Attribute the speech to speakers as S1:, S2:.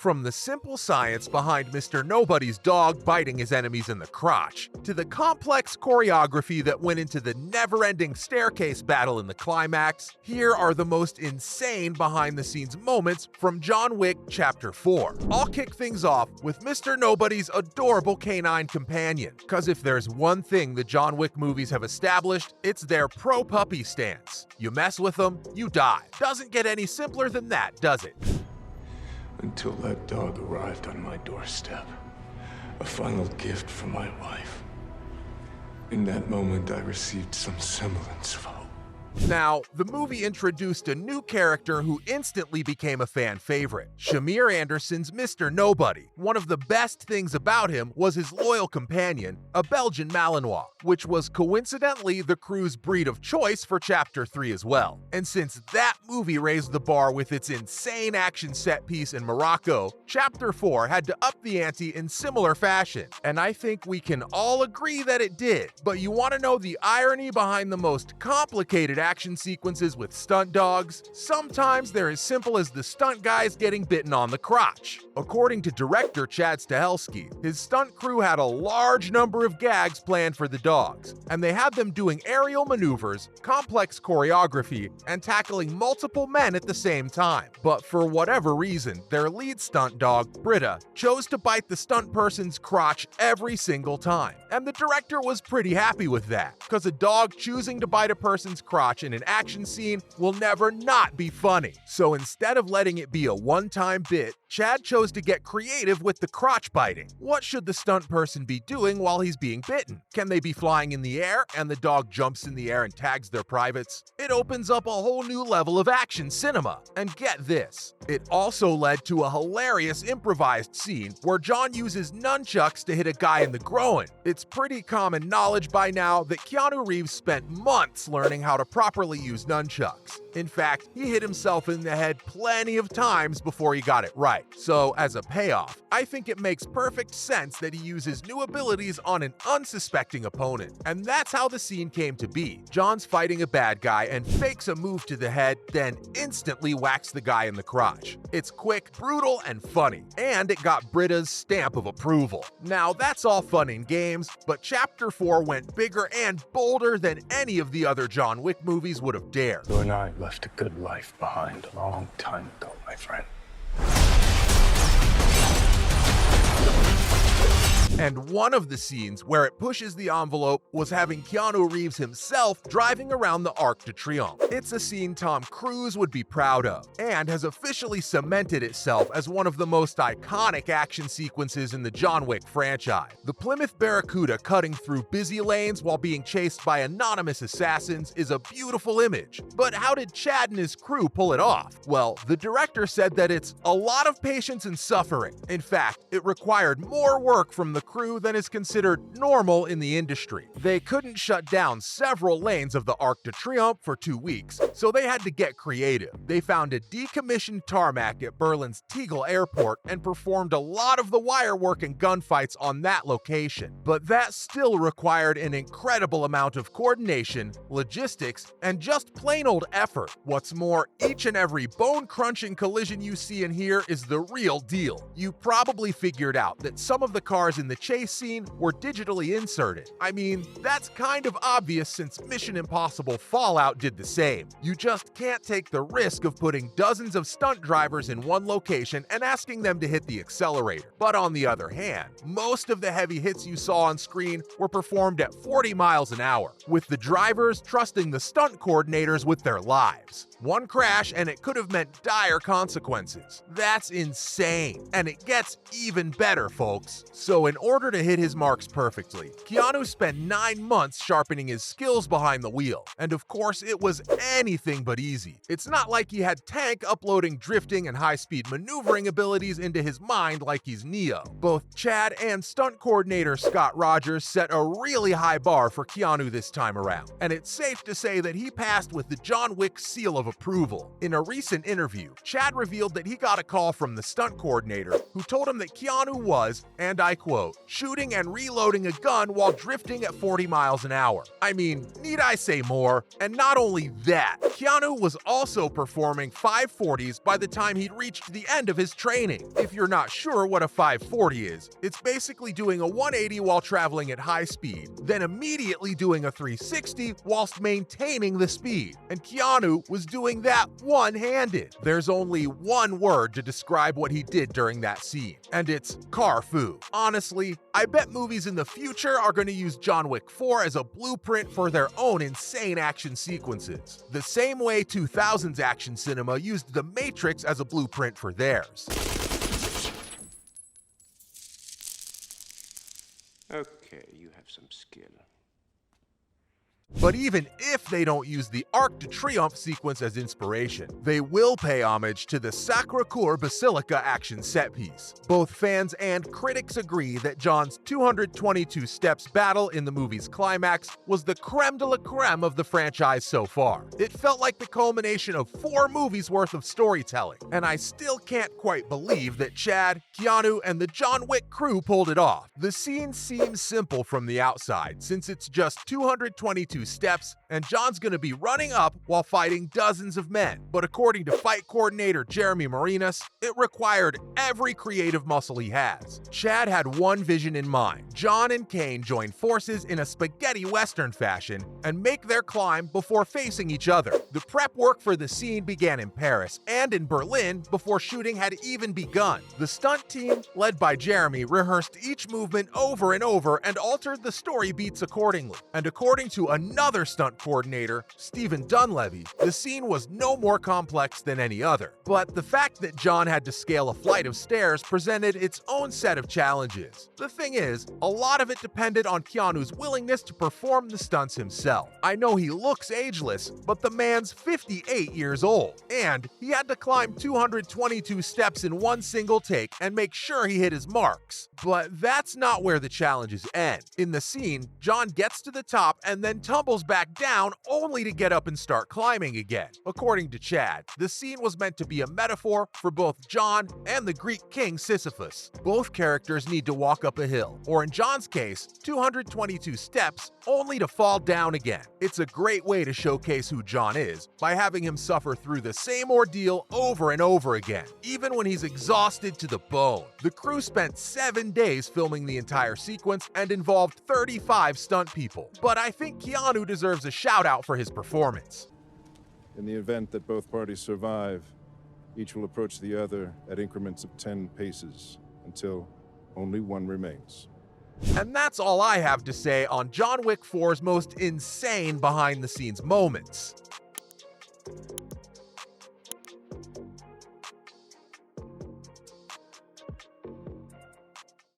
S1: From the simple science behind Mr. Nobody's dog biting his enemies in the crotch, to the complex choreography that went into the never-ending staircase battle in the climax, here are the most insane behind-the-scenes moments from John Wick Chapter 4. I'll kick things off with Mr. Nobody's adorable canine companion, cause if there's one thing the John Wick movies have established, it's their pro-puppy stance. You mess with them, you die. Doesn't get any simpler than that, does it?
S2: Until that dog arrived on my doorstep. A final gift from my wife. In that moment, I received some semblance of hope.
S1: Now, the movie introduced a new character who instantly became a fan favorite, Shamir Anderson's Mr. Nobody. One of the best things about him was his loyal companion, a Belgian Malinois, which was coincidentally the crew's breed of choice for Chapter 3 as well. And since that movie raised the bar with its insane action set piece in Morocco, Chapter 4 had to up the ante in similar fashion. And I think we can all agree that it did. But you want to know the irony behind the most complicated action sequences with stunt dogs? Sometimes they're as simple as the stunt guys getting bitten on the crotch. According to director Chad Stahelski, his stunt crew had a large number of gags planned for the dogs, and they had them doing aerial maneuvers, complex choreography, and tackling multiple men at the same time. But for whatever reason, their lead stunt dog, Britta, chose to bite the stunt person's crotch every single time. And the director was pretty happy with that, because a dog choosing to bite a person's crotch in an action scene will never not be funny. So instead of letting it be a one-time bit, Chad chose to get creative with the crotch biting. What should the stunt person be doing while he's being bitten? Can they be flying in the air and the dog jumps in the air and tags their privates? It opens up a whole new level of action cinema. And get this, it also led to a hilarious improvised scene where John uses nunchucks to hit a guy in the groin. It's pretty common knowledge by now that Keanu Reeves spent months learning how to properly use nunchucks. In fact, he hit himself in the head plenty of times before he got it right. So, as a payoff, I think it makes perfect sense that he uses new abilities on an unsuspecting opponent. And that's how the scene came to be. John's fighting a bad guy and fakes a move to the head, then instantly whacks the guy in the crotch. It's quick, brutal, and funny. And it got Britta's stamp of approval. Now, that's all fun and games, but Chapter 4 went bigger and bolder than any of the other John Wick movies would have dared.
S2: You and I left a good life behind a long time ago, my friend.
S1: And one of the scenes where it pushes the envelope was having Keanu Reeves himself driving around the Arc de Triomphe. It's a scene Tom Cruise would be proud of, and has officially cemented itself as one of the most iconic action sequences in the John Wick franchise. The Plymouth Barracuda cutting through busy lanes while being chased by anonymous assassins is a beautiful image. But how did Chad and his crew pull it off? Well, the director said that it's a lot of patience and suffering. In fact, it required more work from the crew than is considered normal in the industry. They couldn't shut down several lanes of the Arc de Triomphe for 2 weeks, so they had to get creative. They found a decommissioned tarmac at Berlin's Tegel Airport and performed a lot of the wire work and gunfights on that location. But that still required an incredible amount of coordination, logistics, and just plain old effort. What's more, each and every bone-crunching collision you see and hear is the real deal. You probably figured out that some of the cars in the chase scene were digitally inserted. I mean, that's kind of obvious since Mission Impossible Fallout did the same. You just can't take the risk of putting dozens of stunt drivers in one location and asking them to hit the accelerator. But on the other hand, most of the heavy hits you saw on screen were performed at 40 miles an hour, with the drivers trusting the stunt coordinators with their lives. One crash and it could have meant dire consequences. That's insane. And it gets even better, folks. So in order to hit his marks perfectly, Keanu spent 9 months sharpening his skills behind the wheel. And of course, it was anything but easy. It's not like he had Tank uploading drifting and high-speed maneuvering abilities into his mind like he's Neo. Both Chad and stunt coordinator Scott Rogers set a really high bar for Keanu this time around. And it's safe to say that he passed with the John Wick seal of approval. In a recent interview, Chad revealed that he got a call from the stunt coordinator who told him that Keanu was, and I quote, shooting and reloading a gun while drifting at 40 miles an hour. I mean, need I say more? And not only that, Keanu was also performing 540s by the time he'd reached the end of his training. If you're not sure what a 540 is, it's basically doing a 180 while traveling at high speed, then immediately doing a 360 whilst maintaining the speed. And Keanu was doing that one-handed. There's only one word to describe what he did during that scene, and it's car fu. Honestly, I bet movies in the future are going to use John Wick 4 as a blueprint for their own insane action sequences, the same way 2000s action cinema used The Matrix as a blueprint for theirs.
S3: Okay, you have some skill.
S1: But even if they don't use the Arc de Triomphe sequence as inspiration, they will pay homage to the Sacré-Cœur Basilica action set piece. Both fans and critics agree that John's 222 steps battle in the movie's climax was the creme de la creme of the franchise so far. It felt like the culmination of 4 movies worth of storytelling, and I still can't quite believe that Chad, Keanu, and the John Wick crew pulled it off. The scene seems simple from the outside, since it's just 222 steps, and John's gonna be running up while fighting dozens of men. But according to fight coordinator Jeremy Marinas, it required every creative muscle he has. Chad had one vision in mind. John and Kane join forces in a spaghetti western fashion and make their climb before facing each other. The prep work for the scene began in Paris and in Berlin before shooting had even begun. The stunt team, led by Jeremy, rehearsed each movement over and over and altered the story beats accordingly. And according to another stunt coordinator, Stephen Dunleavy, the scene was no more complex than any other. But the fact that John had to scale a flight of stairs presented its own set of challenges. The thing is, a lot of it depended on Keanu's willingness to perform the stunts himself. I know he looks ageless, but the man's 58 years old, and he had to climb 222 steps in one single take and make sure he hit his marks. But that's not where the challenges end. In the scene, John gets to the top and then tumbles back down only to get up and start climbing again. According to Chad, the scene was meant to be a metaphor for both John and the Greek king Sisyphus. Both characters need to walk up a hill, or in John's case, 222 steps, only to fall down again. It's a great way to showcase who John is by having him suffer through the same ordeal over and over again, even when he's exhausted to the bone. The crew spent 7 days filming the entire sequence and involved 35 stunt people, but I think Keanu deserves a shout out for his performance.
S4: In the event that both parties survive, each will approach the other at increments of 10 paces until only one remains.
S1: And that's all I have to say on John Wick 4's most insane behind-the-scenes moments.